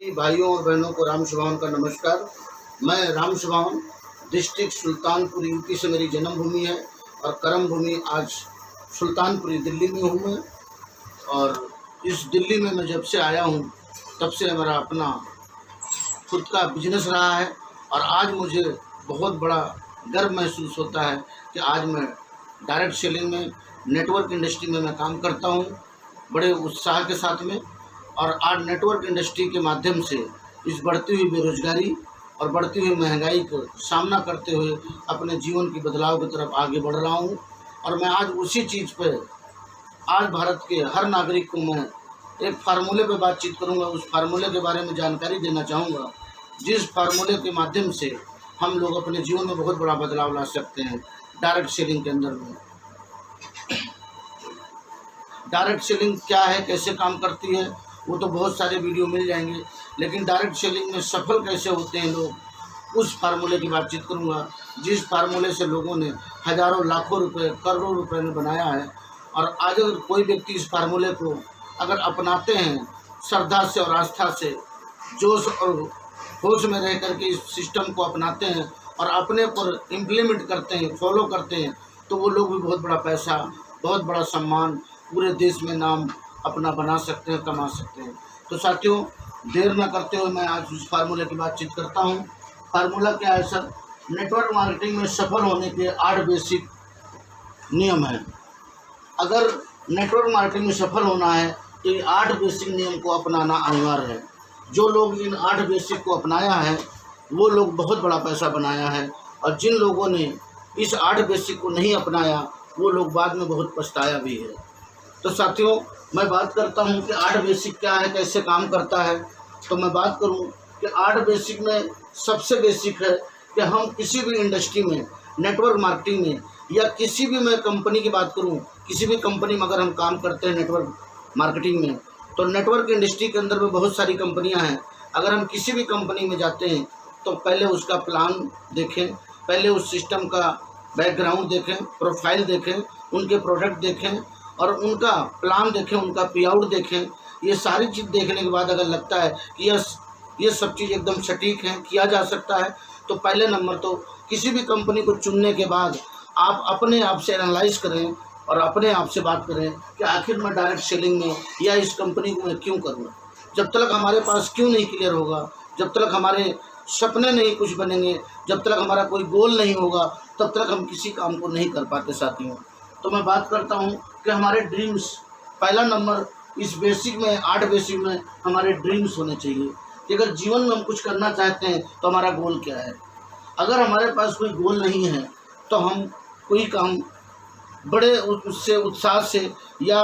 सभी भाइयों और बहनों को राम शुभावन का नमस्कार। मैं राम शुभावन, डिस्ट्रिक्ट सुल्तानपुर यूपी से मेरी जन्मभूमि है और कर्म भूमि आज सुल्तानपुरी दिल्ली में हूँ मैं। और इस दिल्ली में मैं जब से आया हूँ तब से मेरा अपना खुद का बिजनेस रहा है और आज मुझे बहुत बड़ा गर्व महसूस होता है कि आज मैं डायरेक्ट सेलिंग में, नेटवर्क इंडस्ट्री में मैं काम करता हूँ बड़े उत्साह के साथ में। और आज नेटवर्क इंडस्ट्री के माध्यम से इस बढ़ती हुई बेरोजगारी और बढ़ती हुई महंगाई को सामना करते हुए अपने जीवन की बदलाव की तरफ आगे बढ़ रहा हूँ। और मैं आज उसी चीज़ पर आज भारत के हर नागरिक को मैं एक फार्मूले पे बातचीत करूंगा, उस फार्मूले के बारे में जानकारी देना चाहूँगा, जिस फार्मूले के माध्यम से हम लोग अपने जीवन में बहुत बड़ा बदलाव ला सकते हैं। डायरेक्ट सेलिंग के अंदर में डायरेक्ट सेलिंग क्या है, कैसे काम करती है, वो तो बहुत सारे वीडियो मिल जाएंगे, लेकिन डायरेक्ट सेलिंग में सफल कैसे होते हैं लोग, उस फार्मूले की बातचीत करूंगा, जिस फार्मूले से लोगों ने हज़ारों लाखों रुपए, करोड़ों रुपए में बनाया है। और आज अगर कोई व्यक्ति इस फार्मूले को अगर अपनाते हैं श्रद्धा से और आस्था से, जोश और होश में रह करके इस सिस्टम को अपनाते हैं और अपने पर इम्प्लीमेंट करते हैं, फॉलो करते हैं, तो वो लोग भी बहुत बड़ा पैसा, बहुत बड़ा सम्मान, पूरे देश में नाम अपना बना सकते हैं, कमा सकते हैं। तो साथियों, देर न करते हुए मैं आज उस फार्मूले की बातचीत करता हूँ। फार्मूला क्या है सर? नेटवर्क मार्केटिंग में सफल होने के 8 बेसिक नियम हैं। अगर नेटवर्क मार्केटिंग में सफल होना है तो ये 8 बेसिक नियम को अपनाना अनिवार्य है। जो लोग इन 8 बेसिक को अपनाया है वो लोग बहुत बड़ा पैसा बनाया है, और जिन लोगों ने इस 8 बेसिक को नहीं अपनाया वो लोग बाद में बहुत पछताया भी है। तो साथियों, मैं बात करता हूं कि 8 बेसिक क्या है, कैसे काम करता है। तो मैं बात करूं कि 8 बेसिक में सबसे बेसिक है कि हम किसी भी इंडस्ट्री में, नेटवर्क मार्केटिंग में, या किसी भी, मैं कंपनी की बात करूं, किसी भी कंपनी में अगर हम काम करते हैं नेटवर्क मार्केटिंग में, तो नेटवर्क इंडस्ट्री के अंदर में बहुत सारी कंपनियां हैं। अगर हम किसी भी कंपनी में जाते हैं तो पहले उसका प्लान देखें, पहले उस सिस्टम का बैकग्राउंड देखें, प्रोफाइल देखें, उनके प्रोडक्ट देखें और उनका प्लान देखें, उनका पे आउट देखें। ये सारी चीज़ देखने के बाद अगर लगता है कि ये सब चीज़ एकदम सटीक है, किया जा सकता है, तो पहले नंबर तो किसी भी कंपनी को चुनने के बाद आप अपने आप से एनालाइज करें और अपने आप से बात करें कि आखिर मैं डायरेक्ट सेलिंग में या इस कंपनी को मैं क्यों करूँ। जब तक हमारे पास क्यों नहीं क्लियर होगा, जब तक हमारे सपने नहीं कुछ बनेंगे, जब तक हमारा कोई गोल नहीं होगा, तब तक हम किसी काम को नहीं कर पाते साथियों। तो मैं बात करता हूँ कि हमारे ड्रीम्स, पहला नंबर इस बेसिक में, 8 बेसिक में हमारे ड्रीम्स होने चाहिए कि अगर जीवन में हम कुछ करना चाहते हैं तो हमारा गोल क्या है। अगर हमारे पास कोई गोल नहीं है तो हम कोई काम बड़े उससे उत्साह से या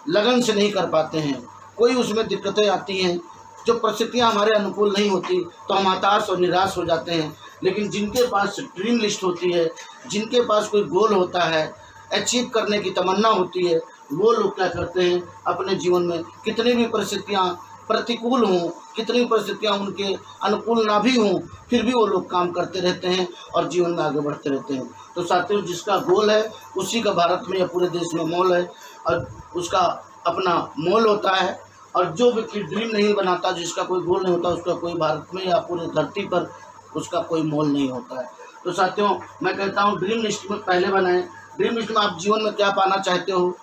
लगन से नहीं कर पाते हैं। कोई उसमें दिक्कतें आती हैं, जो परिस्थितियाँ हमारे अनुकूल नहीं होती तो हम हताश और निराश हो जाते हैं। लेकिन जिनके पास ड्रीम लिस्ट होती है, जिनके पास कोई गोल होता है, अचीव करने की तमन्ना होती है, वो लोग क्या करते हैं, अपने जीवन में कितनी भी परिस्थितियाँ प्रतिकूल हों, कितनी परिस्थितियाँ उनके अनुकूल ना भी हों, फिर भी वो लोग काम करते रहते हैं और जीवन में आगे बढ़ते रहते हैं। तो साथियों, जिसका गोल है उसी का भारत में या पूरे देश में मोल है और उसका अपना मोल होता है। और जो व्यक्ति ड्रीम नहीं बनाता, जिसका कोई गोल नहीं होता, उसका कोई भारत में या पूरे धरती पर उसका कोई मोल नहीं होता है। तो साथियों, मैं कहता हूँ ड्रीम लिस्ट में पहले बनाएं। ड्रीम लिस्ट में आप जीवन में क्या पाना चाहते हो,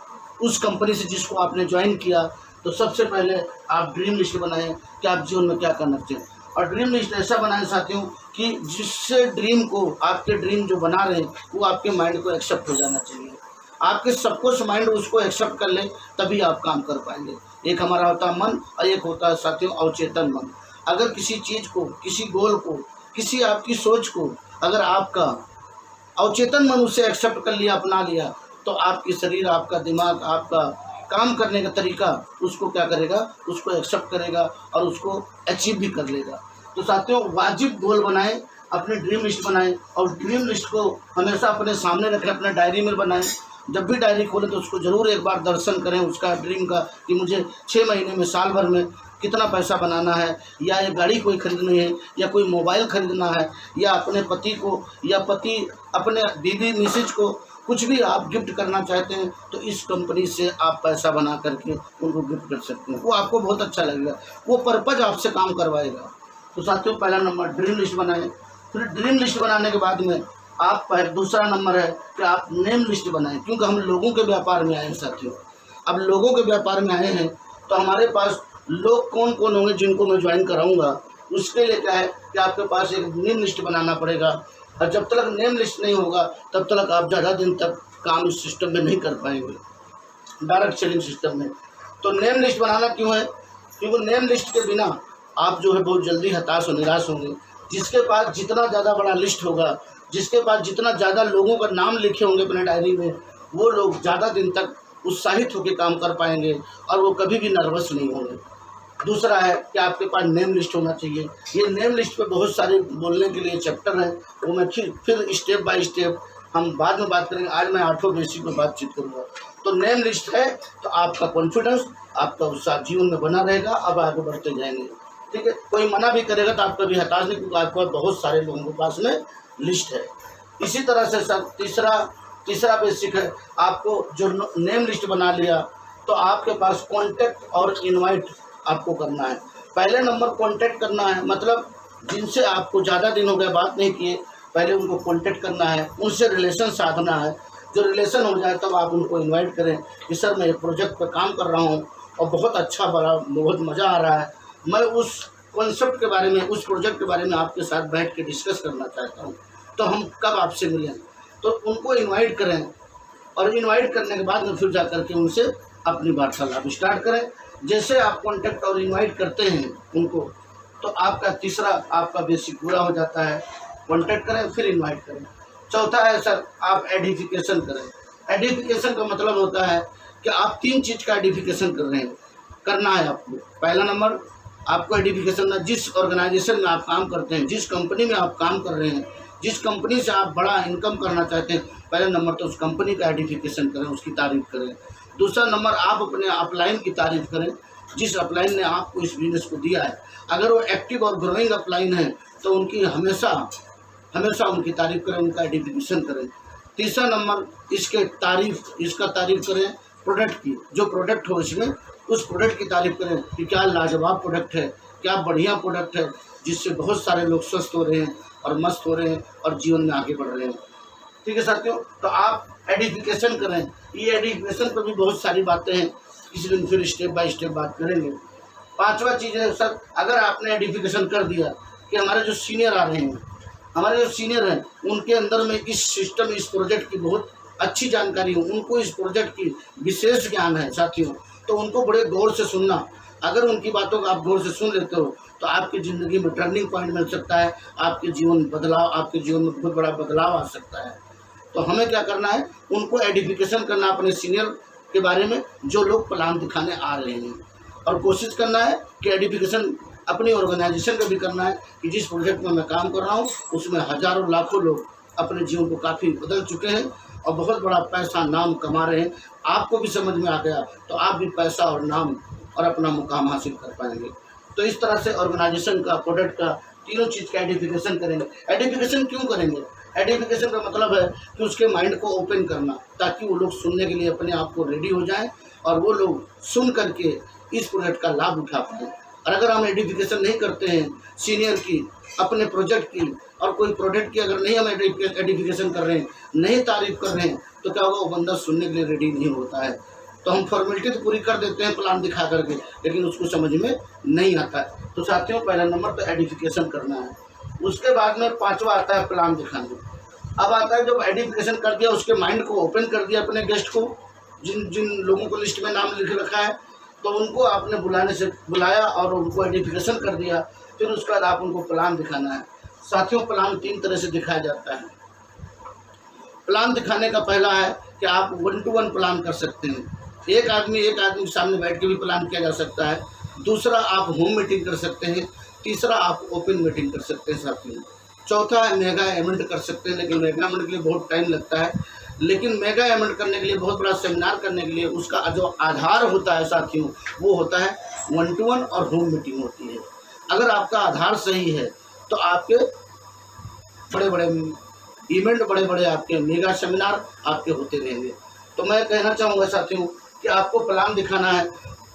उस कंपनी से जिसको आपने ज्वाइन किया, तो सबसे पहले आप ड्रीम लिस्ट बनाएं कि आप जीवन में क्या करना चाहिए। और ड्रीम लिस्ट ऐसा बनाएं साथियों कि जिससे ड्रीम को, आपके ड्रीम जो बना रहे हैं वो आपके माइंड को एक्सेप्ट हो जाना चाहिए। आपके सबकुछ माइंड उसको एक्सेप्ट कर ले, तभी आप काम कर पाएंगे। एक हमारा होता है मन और एक होता है साथियों अवचेतन मन। अगर किसी चीज़ को, किसी गोल को, किसी आपकी सोच को अगर आपका अवचेतन मन उसे एक्सेप्ट कर लिया, अपना लिया, तो आपकी शरीर, आपका दिमाग, आपका काम करने का तरीका उसको क्या करेगा, उसको एक्सेप्ट करेगा और उसको अचीव भी कर लेगा। तो साथियों, वाजिब गोल बनाएं, अपनी ड्रीम लिस्ट बनाएं और ड्रीम लिस्ट को हमेशा अपने सामने रखें, अपने डायरी में बनाएं। जब भी डायरी खोलें तो उसको ज़रूर एक बार दर्शन करें उसका ड्रीम का, कि मुझे 6 महीने में, साल भर में कितना पैसा बनाना है, या ये गाड़ी कोई खरीदनी है, या कोई मोबाइल खरीदना है, या अपने पति को, या पति अपने बीवी मिसेज को कुछ भी आप गिफ्ट करना चाहते हैं तो इस कंपनी से आप पैसा बना करके उनको गिफ्ट कर सकते हैं, वो आपको बहुत अच्छा लगेगा, वो पर्पज़ आपसे काम करवाएगा। तो साथियों, पहला नंबर ड्रीम लिस्ट बनाएं। फिर ड्रीम लिस्ट बनाने के बाद में आप दूसरा नंबर है कि आप नेम लिस्ट बनाएं, क्योंकि हम लोगों के व्यापार में आए हैं साथियों। अब लोगों के व्यापार में आए हैं तो हमारे पास लोग कौन कौन होंगे जिनको मैं ज्वाइन कराऊंगा, उसके लिए क्या है कि आपके पास एक नेम लिस्ट बनाना पड़ेगा। और जब तक नेम लिस्ट नहीं होगा तब तक आप ज़्यादा दिन तक काम इस सिस्टम में नहीं कर पाएंगे, डायरेक्ट सेलिंग सिस्टम में। तो नेम लिस्ट बनाना क्यों है? क्योंकि नेम लिस्ट के बिना आप जो है बहुत जल्दी हताश और निराश होंगे। जिसके पास जितना ज़्यादा बड़ा लिस्ट होगा, जिसके पास जितना ज़्यादा लोगों का नाम लिखे होंगे अपने डायरी में, वो लोग ज़्यादा दिन तक उत्साहित होकर काम कर पाएंगे और वो कभी भी नर्वस नहीं होंगे। दूसरा है कि आपके पास नेम लिस्ट होना चाहिए। ये नेम लिस्ट पे बहुत सारे बोलने के लिए चैप्टर हैं, वो मैं फिर स्टेप बाय स्टेप हम बाद में बात करेंगे। आज मैं 8 बेसिक में बातचीत करूँगा। तो नेम लिस्ट है तो आपका कॉन्फिडेंस, आपका उत्साह जीवन में बना रहेगा, अब आगे बढ़ते जाएंगे। ठीक है, कोई मना भी करेगा तो आप कभी हताश नहीं, क्योंकि आपके पास बहुत सारे लोगों के पास में लिस्ट है। इसी तरह से सर तीसरा बेसिक है, आपको जो नेम लिस्ट बना लिया तो आपके पास कॉन्टैक्ट और इनवाइट आपको करना है। पहले नंबर कॉन्टैक्ट करना है, मतलब जिनसे आपको ज़्यादा दिन हो गए बात नहीं किए, पहले उनको कॉन्टैक्ट करना है, उनसे रिलेशन साधना है। जो रिलेशन हो जाए तब आप उनको इनवाइट करें कि सर मैं एक प्रोजेक्ट पर काम कर रहा हूँ और बहुत अच्छा बड़ा, बहुत मज़ा आ रहा है, मैं उस कॉन्सेप्ट के बारे में, उस प्रोजेक्ट के बारे में आपके साथ बैठ के डिस्कस करना चाहता हूँ, तो हम कब आपसे मिलें। तो उनको इनवाइट करें और इनवाइट करने के बाद में फिर जा करके उनसे अपनी वार्तालाप स्टार्ट करें। जैसे आप कॉन्टैक्ट और इनवाइट करते हैं उनको, तो आपका तीसरा आपका बेसिक पूरा हो जाता है। कॉन्टैक्ट करें फिर इनवाइट करें। चौथा है सर, आप एडिफिकेशन करें। एडिफिकेशन का मतलब होता है कि आप 3 चीज़ का एडिफिकेशन करना है आपको। पहला नंबर, आपको एडिफिकेशन जिस ऑर्गेनाइजेशन में आप काम करते हैं, जिस कंपनी में आप काम कर रहे हैं, जिस कंपनी से आप बड़ा इनकम करना चाहते हैं, पहला नंबर तो उस कंपनी का एडिफिकेशन करें, उसकी तारीफ़ करें। दूसरा नंबर, आप अपने अपलाइन की तारीफ़ करें, जिस अपलाइन ने आपको इस बिजनेस को दिया है। अगर वो एक्टिव और ग्रोइंग अपलाइन है तो उनकी हमेशा उनकी तारीफ़ करें, उनका एडिफिकेशन करें। तीसरा नंबर, इसका तारीफ़ करें प्रोडक्ट की, जो प्रोडक्ट हो इसमें उस प्रोडक्ट की तारीफ़ करें कि क्या लाजवाब प्रोडक्ट है, क्या बढ़िया प्रोडक्ट है, जिससे बहुत सारे लोग स्वस्थ हो रहे हैं और मस्त हो रहे हैं और जीवन में आगे बढ़ रहे हैं। ठीक है साथियों, तो आप एडिफिकेशन करें। ये एडिफिकेशन पर भी बहुत सारी बातें हैं, किसी दिन फिर स्टेप बाय स्टेप बात करेंगे। 5वां चीज़ है सर, अगर आपने एडिफिकेशन कर दिया कि हमारे जो सीनियर आ रहे हैं, हमारे जो सीनियर हैं, उनके अंदर में इस सिस्टम, इस प्रोजेक्ट की बहुत अच्छी जानकारी हो, उनको इस प्रोजेक्ट की विशेष ज्ञान है साथियों, तो उनको बड़े गौर से सुनना। अगर उनकी बातों को आप गौर से सुन लेते हो तो आपकी ज़िंदगी में टर्निंग पॉइंट मिल सकता है, आपके जीवन में बहुत बड़ा बदलाव आ सकता है। तो हमें क्या करना है, उनको एडिफिकेशन करना अपने सीनियर के बारे में, जो लोग प्लान दिखाने आ रहे हैं, और कोशिश करना है कि एडिफिकेशन अपनी ऑर्गेनाइजेशन का भी करना है कि जिस प्रोजेक्ट में मैं काम कर रहा हूँ उसमें हज़ारों लाखों लोग अपने जीवन को काफ़ी बदल चुके हैं और बहुत बड़ा पैसा नाम कमा रहे हैं। आपको भी समझ में आ गया तो आप भी पैसा और नाम और अपना मुकाम हासिल कर पाएंगे। तो इस तरह से ऑर्गेनाइजेशन का, प्रोडक्ट का, तीनों चीज़ का एडिफिकेशन करेंगे। एडिफिकेशन क्यों करेंगे? एडिफिकेशन का मतलब है कि उसके माइंड को ओपन करना, ताकि वो लोग सुनने के लिए अपने आप को रेडी हो जाएं और वो लोग सुन करके इस प्रोजेक्ट का लाभ उठा पाएँ। और अगर हम एडिफिकेशन नहीं करते हैं सीनियर की, अपने प्रोजेक्ट की और कोई प्रोडक्ट की, अगर नहीं हम एडिफिकेशन कर रहे हैं, नहीं तारीफ़ कर रहे हैं, तो क्या होगा, वो बंदा सुनने के लिए रेडी नहीं होता है। तो हम फॉर्मेलिटी तो पूरी कर देते हैं प्लान दिखा करके, लेकिन उसको समझ में नहीं आता है। तो साथियों, पहला नंबर तो एडिफिकेशन करना है। उसके बाद में 5वां आता है प्लान दिखाना। अब आता है जब एडिफिकेशन कर दिया, उसके माइंड को ओपन कर दिया, अपने गेस्ट को, जिन लोगों को लिस्ट में नाम लिख रखा है, तो उनको आपने बुलाया और उनको एडिफिकेशन कर दिया। फिर उसके बाद आप उनको प्लान दिखाना है। साथियों, प्लान 3 तरह से दिखाया जाता है। प्लान दिखाने का पहला है कि आप 1 to 1 प्लान कर सकते हैं, एक आदमी के सामने बैठ के भी प्लान किया जा सकता है। दूसरा, आप होम मीटिंग कर सकते हैं। तीसरा, आप ओपन मीटिंग कर सकते हैं साथियों। चौथा है मेगा इवेंट कर सकते हैं, लेकिन मेगा इवेंट के लिए बहुत टाइम लगता है। लेकिन मेगा इवेंट करने के लिए, बहुत बड़ा सेमिनार करने के लिए, उसका जो आधार होता है साथियों, वो होता है 1 to 1 और होम मीटिंग होती है। अगर आपका आधार सही है तो आपके बड़े बड़े इवेंट बड़े बड़े आपके मेगा सेमिनार आपके होते रहेंगे। तो मैं कहना चाहूँगा साथियों कि आपको प्लान दिखाना है।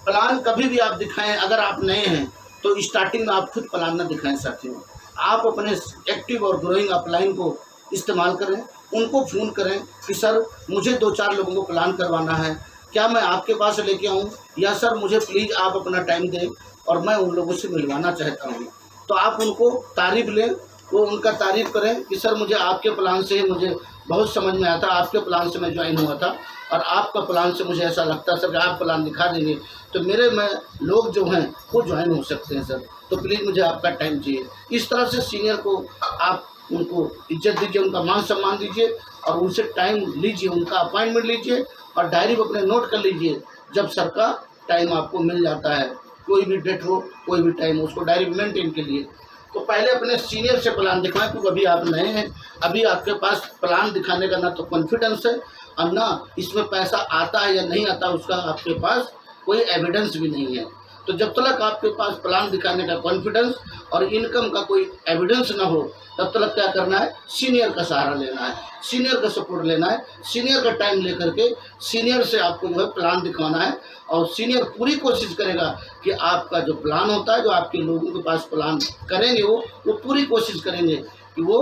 प्लान कभी भी आप दिखाएं, अगर आप नए हैं तो स्टार्टिंग में आप खुद प्लान ना दिखाएं साथियों। आप अपने एक्टिव और ग्रोइंग अपलाइन को इस्तेमाल करें, उनको फ़ोन करें कि सर मुझे 2-4 लोगों को प्लान करवाना है, क्या मैं आपके पास लेके आऊँ, या सर मुझे प्लीज़ आप अपना टाइम दें और मैं उन लोगों से मिलवाना चाहता हूँ। तो आप उनको तारीफ़ लें, वो उनका तारीफ़ करें कि सर मुझे आपके प्लान से ही मुझे बहुत समझ में आता, आपके प्लान से मैं ज्वाइन हुआ था और आपका प्लान से मुझे ऐसा लगता है सर कि आप प्लान दिखा देंगे तो मेरे में लोग जो हैं वो ज्वाइन हो सकते हैं सर, तो प्लीज़ मुझे आपका टाइम चाहिए। इस तरह से सीनियर को आप उनको इज्जत दीजिए, उनका मान सम्मान दीजिए और उनसे टाइम लीजिए, उनका अपॉइंटमेंट लीजिए और डायरी में अपने नोट कर लीजिए। जब सर का टाइम आपको मिल जाता है, कोई भी डेट हो, कोई भी टाइम हो, उसको डायरी मेंटेन के लिए तो पहले अपने सीनियर से प्लान दिखाएं, क्योंकि अभी आप नए हैं, अभी आपके पास प्लान दिखाने का ना तो कॉन्फिडेंस है और ना इसमें पैसा आता है या नहीं आता उसका आपके पास कोई एविडेंस भी नहीं है। तो जब तक आपके पास प्लान दिखाने का कॉन्फिडेंस और इनकम का कोई एविडेंस ना हो तब तक क्या करना है, सीनियर का सहारा लेना है, सीनियर का सपोर्ट लेना है, सीनियर का टाइम लेकर के सीनियर से आपको जो है प्लान दिखवाना है और सीनियर पूरी कोशिश करेगा कि आपका जो प्लान होता है, जो आपके लोगों के पास प्लान करेंगे वो पूरी कोशिश करेंगे कि वो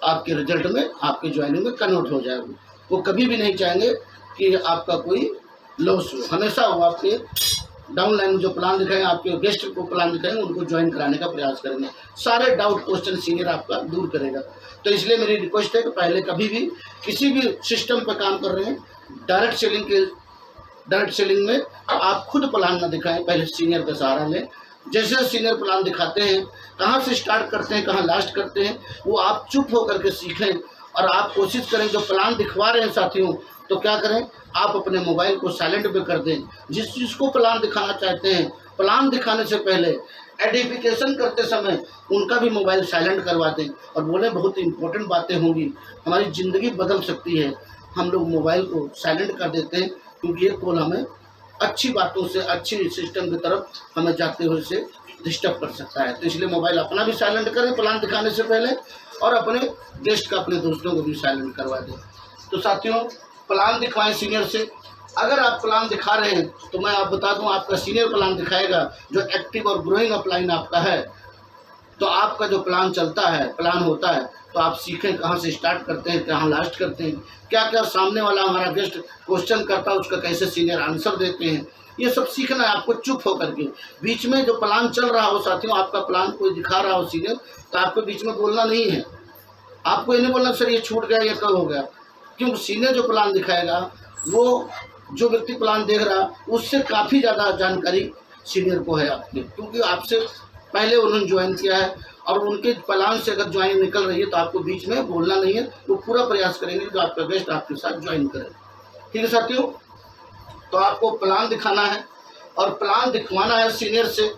आपके रिजल्ट में, आपके ज्वाइनिंग में कन्वर्ट हो जाए। वो कभी भी नहीं चाहेंगे कि आपका कोई लॉस हो, हमेशा वो आपके डाउनलाइन जो प्लान दिखाएंगे, आपके गेस्ट को प्लान दिखाएंगे, उनको ज्वाइन कराने का प्रयास करेंगे। सारे डाउट क्वेश्चन सीनियर आपका दूर करेगा। तो इसलिए मेरी रिक्वेस्ट है कि पहले कभी भी किसी भी सिस्टम पर काम कर रहे हैं, डायरेक्ट सेलिंग में आप खुद प्लान ना दिखाएं, पहले सीनियर का सहारा लें। जैसे सीनियर प्लान दिखाते हैं, कहाँ से स्टार्ट करते हैं, कहाँ लास्ट करते हैं, वो आप चुप होकर के सीखें और आप कोशिश करें जो प्लान दिखवा रहे हैं साथियों, तो क्या करें, आप अपने मोबाइल को साइलेंट पे कर दें। जिस चीज़ को प्लान दिखाना चाहते हैं, प्लान दिखाने से पहले एडिफिकेशन करते समय उनका भी मोबाइल साइलेंट करवा दें और बोले बहुत इंपॉर्टेंट बातें होंगी, हमारी ज़िंदगी बदल सकती है। हम लोग मोबाइल को साइलेंट कर देते हैं क्योंकि ये कॉल हमें अच्छी बातों से, अच्छी सिस्टम की तरफ हमें जाते हुए से डिस्टर्ब कर सकता है। तो इसलिए मोबाइल अपना भी साइलेंट करें प्लान दिखाने से पहले और अपने गेस्ट का, अपने दोस्तों को भी साइलेंट करवा दें। तो साथियों, प्लान दिखवाएं सीनियर से। अगर आप प्लान दिखा रहे हैं तो मैं आप बता दूं, आपका सीनियर प्लान दिखाएगा जो एक्टिव और ग्रोइंग अपलाइन आपका है। तो आपका जो प्लान चलता है, प्लान होता है, तो आप सीखें कहाँ से स्टार्ट करते हैं, कहाँ लास्ट करते हैं, क्या क्या सामने वाला हमारा गेस्ट क्वेश्चन करता है उसका कैसे सीनियर आंसर देते हैं, ये सब सीखना है आपको चुप होकर के। बीच में जो प्लान चल रहा हो साथियों, आपका प्लान कोई दिखा रहा हो सीनियर, तो आपको बीच में बोलना नहीं है। आपको ये नहीं बोलना सर ये छूट गया, ये कब हो गया, क्योंकि सीनियर जो प्लान दिखाएगा वो जो व्यक्ति प्लान देख रहा उससे काफ़ी ज़्यादा जानकारी सीनियर को है आपके, क्योंकि आपसे पहले उन्होंने ज्वाइन किया है और उनके प्लान से अगर ज्वाइन निकल रही है तो आपको बीच में बोलना नहीं है। वो पूरा प्रयास करेंगे कि आपका गेस्ट आपके साथ ज्वाइन करे। ठीक है साथियों, तो आपको प्लान दिखाना है और प्लान दिखवाना है सीनियर से,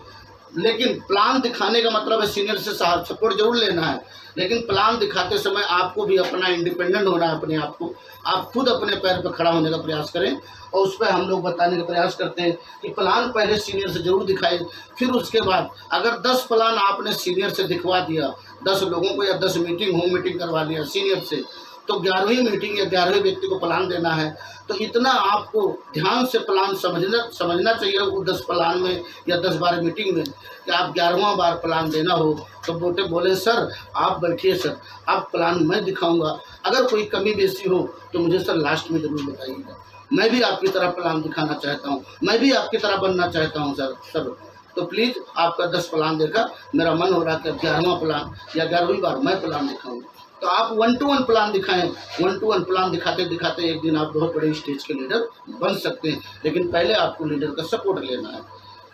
लेकिन प्लान दिखाने का मतलब है सीनियर से सपोर्ट जरूर लेना है, लेकिन प्लान दिखाते समय आपको भी अपना इंडिपेंडेंट होना है। अपने आप को आप खुद अपने पैर पर खड़ा होने का प्रयास करें और उस पर हम लोग बताने का प्रयास करते हैं कि प्लान पहले सीनियर से जरूर दिखाएं। फिर उसके बाद अगर 10 प्लान आपने सीनियर से दिखवा दिया, 10 लोगों को या 10 मीटिंग होम मीटिंग करवा लिया सीनियर से, तो 11वीं मीटिंग या 11वें व्यक्ति को प्लान देना है। तो इतना आपको ध्यान से प्लान समझना चाहिए वो 10 प्लान में या 10-12 मीटिंग में कि आप 11वां बार प्लान देना हो तो बोले सर आप बैठिए सर, आप प्लान मैं दिखाऊंगा, अगर कोई कमी बेसी हो तो मुझे सर लास्ट में ज़रूर बताइएगा, मैं भी आपकी तरह प्लान दिखाना चाहता हूँ, मैं भी आपकी तरह बनना चाहता हूँ सर। तो प्लीज़ आपका 10 प्लान देखा, मेरा मन हो रहा कि 11वां प्लान या 11वीं बार मैं प्लान दिखाऊंगा। तो आप 1-to-1 प्लान दिखाएं। 1-to-1 प्लान दिखाते दिखाते एक दिन आप बहुत बड़े स्टेज के लीडर बन सकते हैं, लेकिन पहले आपको लीडर का सपोर्ट लेना है।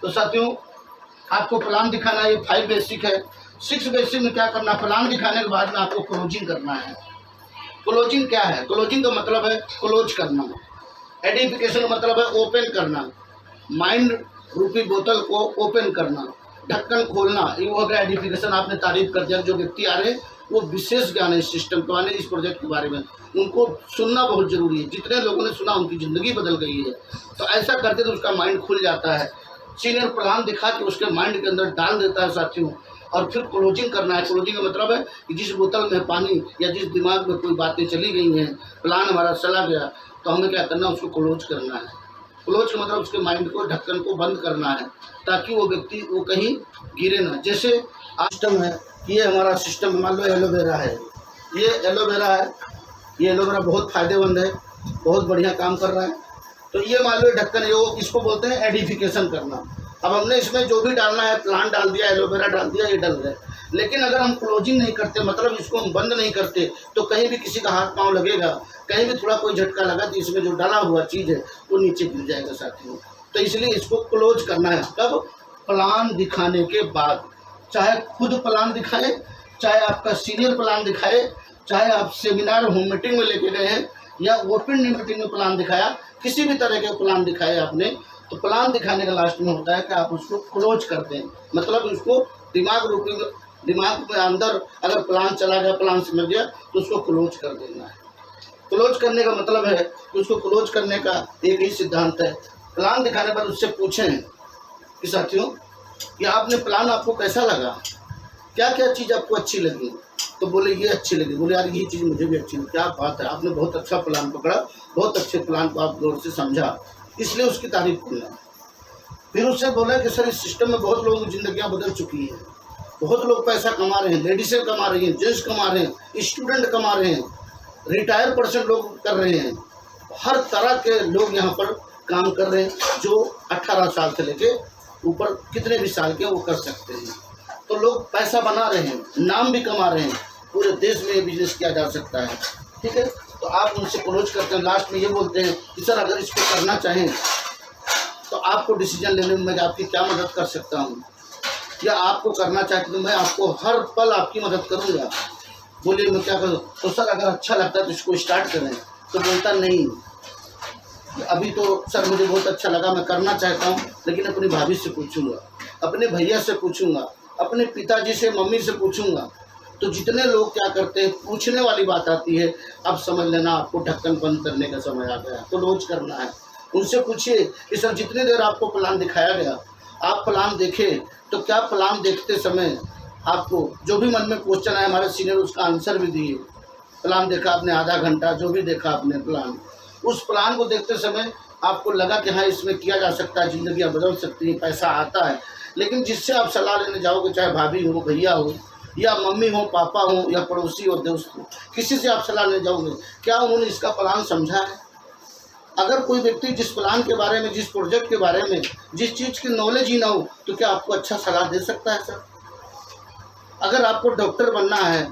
तो साथियों, आपको प्लान दिखाना है, ये 5 बेसिक है। 6 बेसिक में क्या करना, प्लान दिखाने के बाद में आपको क्लोजिंग करना है। क्लोजिंग क्या है? क्लोजिंग का मतलब है क्लोज करना। एडिफिकेशन का मतलब है ओपन करना, माइंड रूपी बोतल को ओपन करना, ढक्कन खोलना, ये हो गया एडिफिकेशन। आपने तारीफ कर दिया, जो व्यक्ति आ रहे हैं वो विशेष ज्ञान है इस सिस्टम के बारे में, इस प्रोजेक्ट के बारे में, उनको सुनना बहुत जरूरी है। जितने लोगों ने सुना उनकी ज़िंदगी बदल गई है। तो ऐसा करते तो उसका माइंड खुल जाता है। सीनियर प्लान दिखा के उसके माइंड के अंदर डाल देता है साथियों, और फिर क्लोजिंग करना है। क्लोजिंग का मतलब है कि जिस बोतल में पानी या जिस दिमाग में कोई बातें चली गई हैं, प्लान हमारा चला गया, तो हमें क्या करना है, उसको क्लोज करना है। क्लोज का मतलब उसके माइंड को, ढक्कन को बंद करना है, ताकि वो व्यक्ति वो कहीं गिरे ना। जैसे सिस्टम है, ये हमारा सिस्टम, मान लो एलोवेरा है, ये एलोवेरा है, ये एलोवेरा बहुत फ़ायदेमंद है, बहुत बढ़िया काम कर रहा है। तो ये मान लो ढक्कन है, वो इसको बोलते हैं एडिफिकेशन करना। अब हमने इसमें जो भी डालना है, प्लांट डाल दिया, एलोवेरा डाल दिया, ये डल गए। लेकिन अगर हम क्लोजिंग नहीं करते, मतलब इसको हम बंद नहीं करते, तो कहीं भी किसी का हाथ पांव लगेगा, कहीं भी थोड़ा कोई झटका लगा तो इसमें जो डाला हुआ चीज़ है वो नीचे गिर जाएगा साथियों। तो इसलिए इसको क्लोज करना है। कब? प्लान दिखाने के बाद। चाहे खुद प्लान दिखाए, चाहे आपका सीनियर प्लान दिखाए, चाहे आप सेमिनार होम मीटिंग में लेके गए हैं या ओपन मीटिंग में प्लान दिखाया, किसी भी तरह के प्लान दिखाए आपने, तो प्लान दिखाने का लास्ट में होता है कि आप उसको क्लोज करते हैं। मतलब उसको दिमाग में अंदर अगर प्लान चला गया, प्लान समझ गया, तो उसको क्लोज कर देना है। क्लोज करने का मतलब है कि उसको क्लोज करने का एक ही सिद्धांत है। प्लान दिखाने पर उससे पूछें कि साथियों कि आपने प्लान, आपको कैसा लगा, क्या क्या चीज़ आपको अच्छी लगी? तो बोले ये अच्छी लगी। बोले यार ये चीज़ मुझे भी अच्छी लगी। क्या बात है, आपने बहुत अच्छा प्लान पकड़ा, बहुत अच्छे प्लान को आप गौर से समझा, इसलिए उसकी तारीफ करना। फिर उससे बोला कि सर इस सिस्टम में बहुत लोगों की ज़िंदगियाँ बदल चुकी हैं, बहुत लोग पैसा कमा रहे हैं, लेडीज़ें कमा रही हैं, जेंट्स कमा रहे हैं, स्टूडेंट कमा रहे हैं, रिटायर पर्सन लोग कर रहे हैं, हर तरह के लोग यहाँ पर काम कर रहे हैं। जो 18 साल से लेके ऊपर कितने भी साल के वो कर सकते हैं। तो लोग पैसा बना रहे हैं, नाम भी कमा रहे हैं, पूरे देश में ये बिजनेस किया जा सकता है। ठीक है, तो आप उनसे क्लोज करते हैं, लास्ट में ये बोलते हैं कि सर अगर इसको करना चाहें तो आपको डिसीजन लेने में मैं आपकी क्या मदद कर सकता हूँ, या आपको करना चाहते तो मैं आपको हर पल आपकी मदद करूँगा। बोलिए मैं क्या करूँ? तो सर अगर अच्छा लगता है तो इसको स्टार्ट करें। तो बोलता नहीं, अभी तो सर मुझे बहुत अच्छा लगा, मैं करना चाहता हूँ, लेकिन अपनी भाभी से पूछूंगा, अपने भैया से पूछूंगा, अपने पिताजी से, मम्मी से पूछूंगा। तो जितने लोग क्या करते हैं, पूछने वाली बात आती है, अब समझ लेना आपको ढक्कन बंद करने का समय आ गया, क्लोज करना है। उनसे पूछिए कि सर जितनी देर आपको प्लान दिखाया गया, आप प्लान देखें, तो क्या प्लान देखते समय आपको जो भी मन में क्वेश्चन आया, हमारे सीनियर उसका आंसर भी दिए। प्लान देखा आपने आधा घंटा, जो भी देखा आपने प्लान, उस प्लान को देखते समय आपको लगा कि हाँ इसमें किया जा सकता है, ज़िंदगियाँ बदल सकती हैं, पैसा आता है। लेकिन जिससे आप सलाह लेने जाओगे, चाहे भाभी हो, भैया हो, या मम्मी हो, पापा हो, या पड़ोसी हो, दोस्त हो, किसी से आप सलाह लेने जाओगे, क्या उन्होंने इसका प्लान समझा है? अगर कोई व्यक्ति जिस प्लान के बारे में, जिस प्रोजेक्ट के बारे में, जिस चीज़ की नॉलेज ही ना हो, तो क्या आपको अच्छा सलाह दे सकता है? सर अगर आपको डॉक्टर बनना है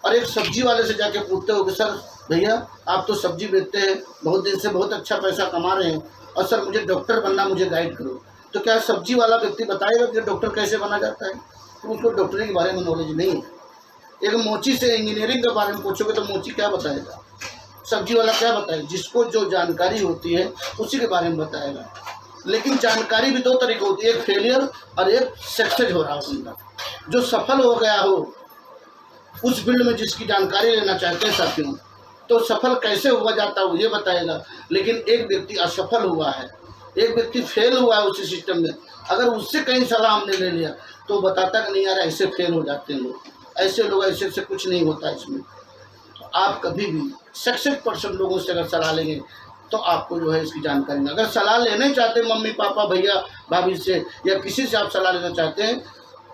और एक सब्जी वाले से जाके पूछते हो कि सर भैया आप तो सब्जी बेचते हैं, बहुत दिन से बहुत अच्छा पैसा कमा रहे हैं, और सर मुझे डॉक्टर बनना, मुझे गाइड करो, तो क्या सब्जी वाला व्यक्ति बताएगा कि डॉक्टर कैसे बना जाता है? तो उसको डॉक्टरी के बारे में नॉलेज नहीं है। एक मोची से इंजीनियरिंग के बारे में पूछोगे तो मोची क्या बताएगा, सब्जी वाला क्या बताएगा? जिसको जो जानकारी होती है उसी के बारे में बताएगा। लेकिन जानकारी भी दो तरीके होती है, एक फेलियर और एक सक्सेस हो रहा हो बंदा। जो सफल हो गया हो उस फील्ड में, जिसकी जानकारी लेना चाहते हैं साथियों, तो सफल कैसे हुआ जाता है वो ये बताएगा। लेकिन एक व्यक्ति असफल हुआ है, एक व्यक्ति फेल हुआ है उसी सिस्टम में, अगर उससे कहीं सलाह हमने ले लिया तो बताता कि नहीं यार ऐसे फेल हो जाते हैं लोग, ऐसे लोग, ऐसे से कुछ नहीं होता इसमें। तो आप कभी भी सक्सेस पर्सन लोगों से अगर सलाह लेंगे तो आपको जो है इसकी जानकारी नहीं। अगर सलाह लेने चाहते हैं मम्मी पापा भैया भाभी से, या किसी से आप सलाह लेना चाहते हैं,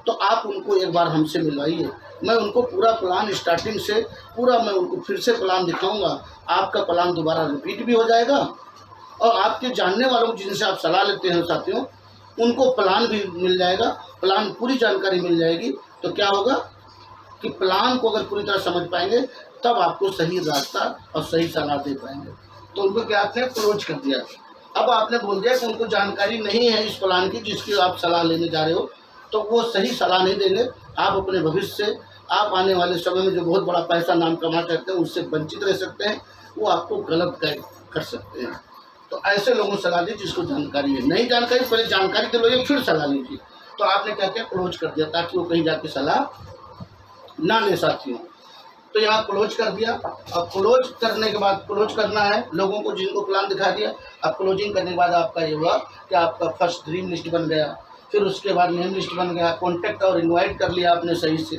तो आप उनको एक बार हमसे मिलवाइए। मैं उनको पूरा प्लान स्टार्टिंग से पूरा मैं उनको फिर से प्लान दिखाऊंगा। आपका प्लान दोबारा रिपीट भी हो जाएगा, और आपके जानने वालों जिनसे आप सलाह लेते हैं साथियों, उनको प्लान भी मिल जाएगा, प्लान पूरी जानकारी मिल जाएगी। तो क्या होगा कि प्लान को अगर पूरी तरह समझ पाएंगे तब आपको सही रास्ता और सही सलाह दे पाएंगे। तो उनको क्या आपने क्लोज कर दिया। अब आपने बोल दिया कि उनको जानकारी नहीं है इस प्लान की जिसकी आप सलाह लेने जा रहे हो, तो वो सही सलाह नहीं देंगे। आप अपने भविष्य से, आप आने वाले समय में जो बहुत बड़ा पैसा नाम कमा सकते हैं उससे वंचित रह सकते हैं, वो आपको गलत गाइड कर सकते हैं। तो ऐसे लोगों को सलाह दी जिसको जानकारी है। नहीं जानकारी, पहले जानकारी के लोग फिर सलाह लीजिए। तो आपने क्या किया, क्लोज कर दिया, ताकि वो कहीं जाके सलाह ना ले साथियों। तो यहाँ क्लोज कर दिया। अब क्लोज करने के बाद, क्लोज करना है लोगों को जिनको प्लान दिखा दिया। अब क्लोजिंग करने के बाद आपका ये हुआ कि आपका फर्स्ट ड्रीम लिस्ट बन गया, फिर उसके बाद नेम लिस्ट बन गया, कॉन्टैक्ट और इनवाइट कर लिया आपने सही से।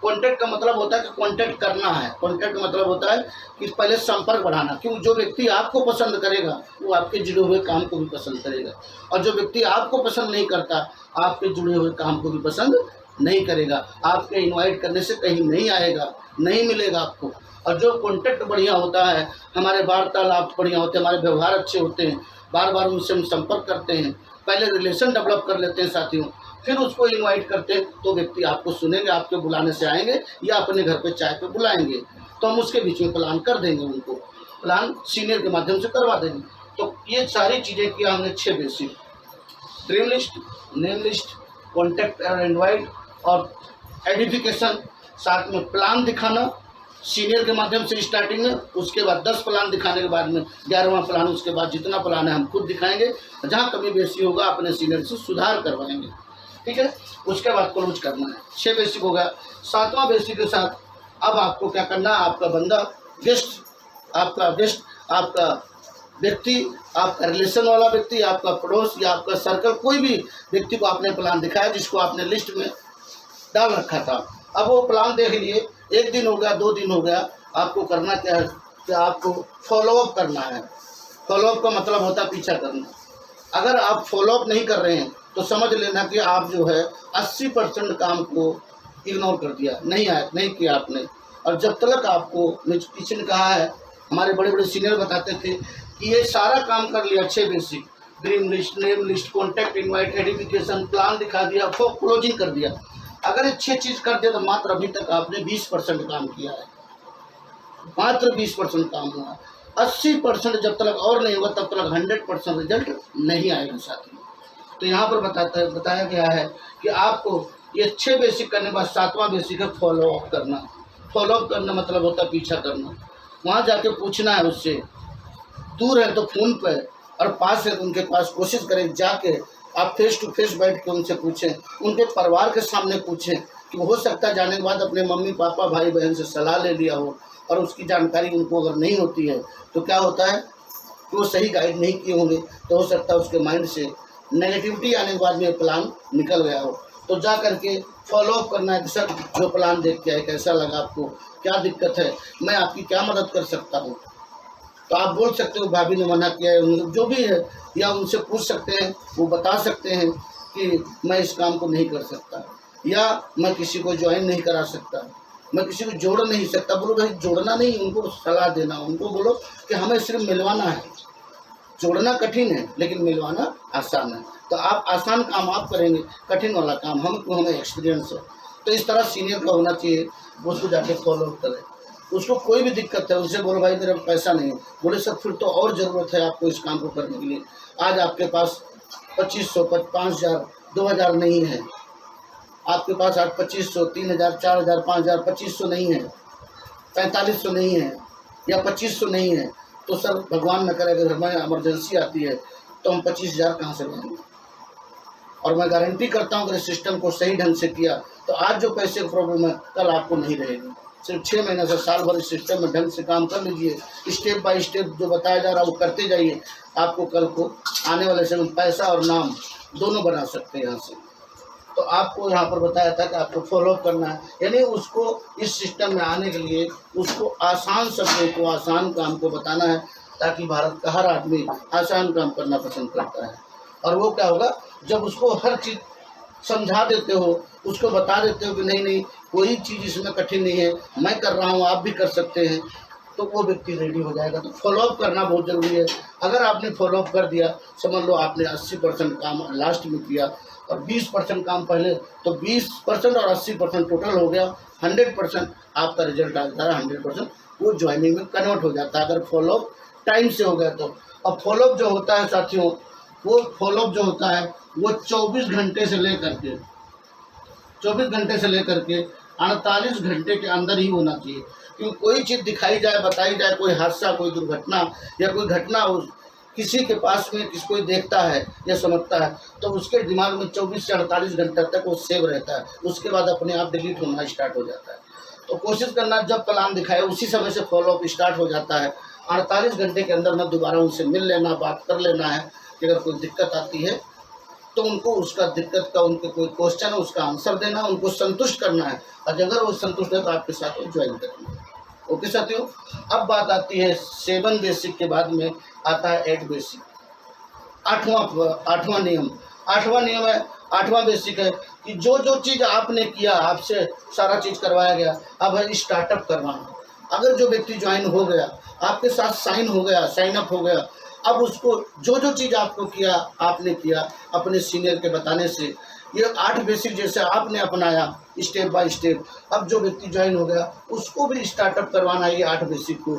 कॉन्टैक्ट का मतलब होता है कि कॉन्टैक्ट करना है। कॉन्टैक्ट का मतलब होता है कि पहले संपर्क बढ़ाना, क्योंकि जो व्यक्ति आपको पसंद करेगा वो आपके जुड़े हुए काम को भी पसंद करेगा, और जो व्यक्ति आपको पसंद नहीं करता आपके जुड़े हुए काम को भी पसंद नहीं करेगा, आपके इनवाइट करने से कहीं नहीं आएगा, नहीं मिलेगा आपको। और जो कॉन्टैक्ट बढ़िया होता है, हमारे वार्तालाप बढ़िया होते हैं, हमारे व्यवहार अच्छे होते हैं, बार बार उनसे हम संपर्क करते हैं, पहले रिलेशन डेवलप कर लेते हैं साथियों, फिर उसको इनवाइट करते हैं, तो व्यक्ति आपको सुनेंगे, आपके बुलाने से आएंगे या अपने घर पे चाय पे बुलाएंगे, तो हम उसके बीच में प्लान कर देंगे, उनको प्लान सीनियर के माध्यम से करवा देंगे। तो ये सारी चीज़ें किया हमने 6 basic, dream list, name list, contact और इनवाइट और एडिफिकेशन, साथ में प्लान दिखाना सीनियर के माध्यम से स्टार्टिंग में, उसके बाद 10 प्लान दिखाने के बाद में 11वां प्लान, उसके बाद जितना प्लान है हम खुद दिखाएंगे, जहाँ कमी बेसी होगा अपने सीनियर से सुधार करवाएंगे, ठीक है। उसके बाद क्लोज करना है। 6 बेसिक हो गया। 7वां बेसिक के साथ अब आपको क्या करना है, आपका बंदा गेस्ट, आपका व्यक्ति, आपका रिलेशन वाला व्यक्ति, आपका पड़ोस या आपका सर्कल, कोई भी व्यक्ति को आपने प्लान दिखाया जिसको आपने लिस्ट में डाल रखा था, अब वो प्लान देख लिए, 1 दिन हो गया, 2 दिन हो गया, आपको करना क्या है कि आपको फॉलोअप करना है। फॉलोअप का मतलब होता है पीछा करना। अगर आप फॉलोअप नहीं कर रहे हैं तो समझ लेना कि आप जो है 80% काम को इग्नोर कर दिया, नहीं किया आपने। और जब तक आपको पीछे ने कहा है, हमारे बड़े बड़े सीनियर बताते थे कि ये सारा काम कर लिया, 6 basic, dream list, name list, contact, invite, edification, plan दिखा दिया, क्लोजिंग कर दिया, अगर ये 6 चीज़ कर दिया तो मात्र अभी तक आपने 20% काम किया है, मात्र 20% काम हुआ। 80% जब तक और नहीं होगा तब तक 100% रिजल्ट नहीं आएगा साथियों। तो यहाँ पर बताया गया है कि आपको ये 6 बेसिक करने के बाद 7वां बेसिक है फॉलोअप करना। फॉलोअप करना मतलब होता है पीछा करना, वहाँ जाके पूछना है उससे, दूर है तो फ़ोन पर और पास है तो उनके पास कोशिश करें जाके आप फेस टू फेस बैठ के उनसे पूछें, उनके परिवार के सामने पूछें, कि हो सकता है जाने के बाद अपने मम्मी पापा भाई बहन से सलाह ले लिया हो और उसकी जानकारी उनको अगर नहीं होती है तो क्या होता है कि वो सही गाइड नहीं किए होंगे, तो हो सकता है उसके माइंड से नेगेटिविटी आने के बाद में प्लान निकल गया हो। तो जा करके फॉलोअप करना है कि सर जो प्लान देख के आए कैसा लगा आपको, क्या दिक्कत है, मैं आपकी क्या मदद कर सकता हूँ। तो आप बोल सकते हो भाभी ने मना किया है, जो भी है, या उनसे पूछ सकते हैं, वो बता सकते हैं कि मैं इस काम को नहीं कर सकता, या मैं किसी को ज्वाइन नहीं करा सकता, मैं किसी को जोड़ नहीं सकता। बोलो भाई जोड़ना नहीं, उनको सलाह देना, उनको बोलो कि हमें सिर्फ मिलवाना है, जोड़ना कठिन है लेकिन मिलवाना आसान है। तो आप आसान काम आप करेंगे, कठिन वाला काम हमें एक्सपीरियंस है। तो इस तरह सीनियर का होना चाहिए, वो उसको जाके फॉलो करें। उसको कोई भी दिक्कत है उनसे बोलो भाई मेरा पैसा नहीं है, बोले सर फिर तो और ज़रूरत है आपको इस काम को करने के लिए, आज आपके पास 2500, 5000, 2000 नहीं है, आपके पास आज 2500, 3000, 4000, 5000, 2500 नहीं है, 4500 नहीं है, या 2500 नहीं है, तो सर भगवान न करे अगर हमें इमरजेंसी आती है तो हम 25000 कहाँ से लाएंगे। और मैं गारंटी करता हूँ अगर सिस्टम को सही ढंग से किया तो आज जो पैसे की प्रॉब्लम है कल आपको नहीं रहेगी। सिर्फ 6 महीने से साल भर इस सिस्टम में ढंग से काम कर लीजिए, स्टेप बाय स्टेप जो बताया जा रहा है वो करते जाइए, आपको कल को आने वाले समय में पैसा और नाम दोनों बना सकते हैं यहाँ से। तो आपको यहाँ पर बताया था कि आपको फॉलोअप करना है, यानी उसको इस सिस्टम में आने के लिए उसको आसान शब्दों को, आसान काम को बताना है, ताकि भारत का हर आदमी आसान काम करना पसंद करता है। और वो क्या होगा, जब उसको हर चीज़ समझा देते हो, उसको बता देते हो कि नहीं कोई चीज़ इसमें कठिन नहीं है, मैं कर रहा हूँ आप भी कर सकते हैं, तो वो व्यक्ति रेडी हो जाएगा। तो फॉलोअप करना बहुत ज़रूरी है। अगर आपने फॉलोअप कर दिया, समझ लो आपने 80% काम लास्ट में किया और 20% काम पहले, तो 20% और 80% टोटल हो गया 100% आपका रिजल्ट आता है। 100% वो ज्वाइनिंग में कन्वर्ट हो जाता है अगर फॉलोअप टाइम से हो गया तो। अब फॉलोअप जो होता है साथियों, वो फॉलोअप जो होता है वो 24 घंटे से लेकर के 48 घंटे के अंदर ही होना चाहिए। क्योंकि कोई चीज़ दिखाई जाए, बताई जाए, कोई हादसा, कोई दुर्घटना या कोई घटना किसी के पास में कोई देखता है या समझता है, तो उसके दिमाग में 24 से 48 घंटे तक वो सेव रहता है, उसके बाद अपने आप डिलीट होना स्टार्ट हो जाता है। तो कोशिश करना जब प्लान दिखाए उसी समय से फॉलोअप स्टार्ट हो जाता है। 48 घंटे के अंदर में दोबारा उनसे मिल लेना, बात कर लेना है कि अगर कोई दिक्कत आती है तो उनको उसका दिक्कत का, उनके कोई क्वेश्चन है उसका आंसर देना, उनको संतुष्ट करना है, और अगर वो संतुष्ट है तो आपके साथ ज्वाइन करना है। ओके साथियों, अब बात आती है 7 बेसिक के बाद में आता है 8 बेसिक। आठवां नियम है, 8वां बेसिक है कि जो जो चीज़ आपने किया, आपसे सारा चीज़ करवाया गया, अब है स्टार्टअप करवाना। अगर जो व्यक्ति ज्वाइन हो गया, आपके साथ साइन हो गया, साइन अप हो गया, अब उसको जो जो चीज़ आपने किया अपने सीनियर के बताने से, ये 8 बेसिक जैसे आपने अपनाया स्टेप बाय स्टेप, अब जो व्यक्ति ज्वाइन हो गया उसको भी स्टार्टअप करवाना है ये 8 बेसिक को।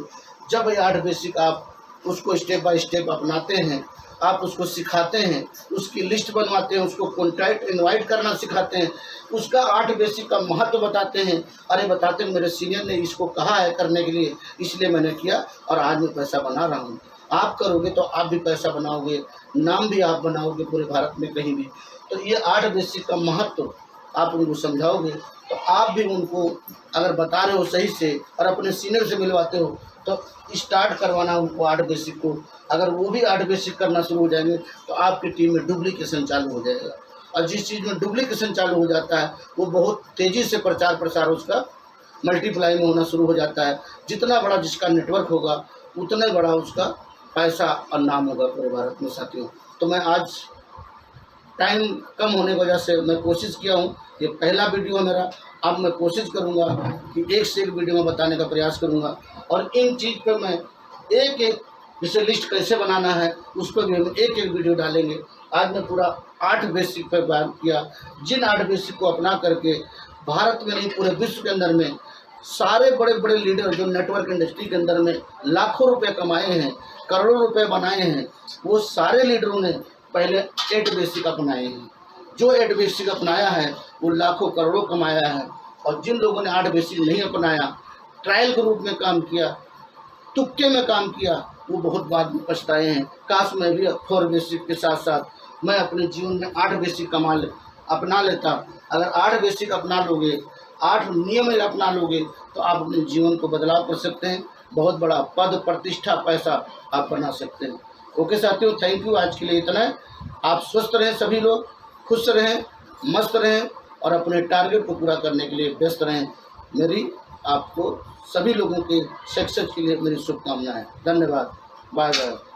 जब ये 8 बेसिक आप उसको स्टेप बाय स्टेप अपनाते हैं, आप उसको सिखाते हैं, उसकी लिस्ट बनवाते हैं, उसको कॉन्टैक्ट इनवाइट करना सिखाते हैं, उसका 8 बेसिक का महत्व बताते हैं। अरे बताते हैं मेरे सीनियर ने इसको कहा है करने के लिए, इसलिए मैंने किया और आज मैं पैसा बना रहा हूँ। आप करोगे तो आप भी पैसा बनाओगे, नाम भी आप बनाओगे पूरे भारत में कहीं भी। तो ये 8 बेसिक का महत्व आप उनको समझाओगे तो आप भी उनको अगर बता रहे हो सही से और अपने सीनियर से मिलवाते हो तो स्टार्ट करवाना उनको 8 बेसिक को। अगर वो भी 8 बेसिक करना शुरू हो जाएंगे तो आपकी टीम में डुप्लीकेशन चालू हो जाएगा, और जिस चीज़ में डुप्लीकेशन चालू हो जाता है वो बहुत तेज़ी से प्रचार प्रसार उसका मल्टीप्लाई में होना शुरू हो जाता है। जितना बड़ा जिसका नेटवर्क होगा उतना बड़ा उसका पैसा और नाम होगा पूरे भारत में साथियों। तो मैं आज टाइम कम होने की वजह से मैं कोशिश किया हूँ, ये पहला वीडियो है मेरा। अब मैं कोशिश करूँगा कि एक से एक वीडियो में बताने का प्रयास करूँगा, और इन चीज़ पर मैं एक एक जैसे लिस्ट कैसे बनाना है उस पर भी हम एक एक वीडियो डालेंगे। आज मैं पूरा 8 बेसिक पर बात किया, जिन 8 बेसिक को अपना करके भारत में नहीं पूरे विश्व के अंदर में सारे बड़े बड़े लीडर जो नेटवर्क इंडस्ट्री के अंदर में लाखों रुपए कमाए हैं, करोड़ों रुपए बनाए हैं, वो सारे लीडरों ने पहले 8 बेसिक अपनाए हैं। जो 8 बेसिक अपनाया है वो लाखों करोड़ों कमाया है, और जिन लोगों ने 8 बेसिक नहीं अपनाया, ट्रायल के रूप में काम किया, तुक्के में काम किया, वो बहुत बाद में पछताए हैं। काश मैं भी 4 बेसिक के साथ साथ मैं अपने जीवन में 8 बेसिक अपना लेता। अगर 8 बेसिक अपना लोगे, 8 नियम अपना लोगे तो आप अपने जीवन को बदलाव कर सकते हैं, बहुत बड़ा पद प्रतिष्ठा पैसा आप बना सकते हैं। ओके साथियों, थैंक यू, आज के लिए इतना है। आप स्वस्थ रहें, सभी लोग खुश रहें, मस्त रहें और अपने टारगेट को पूरा करने के लिए व्यस्त रहें। मेरी आपको सभी लोगों के सक्सेस के लिए मेरी शुभकामनाएं। धन्यवाद, बाय बाय।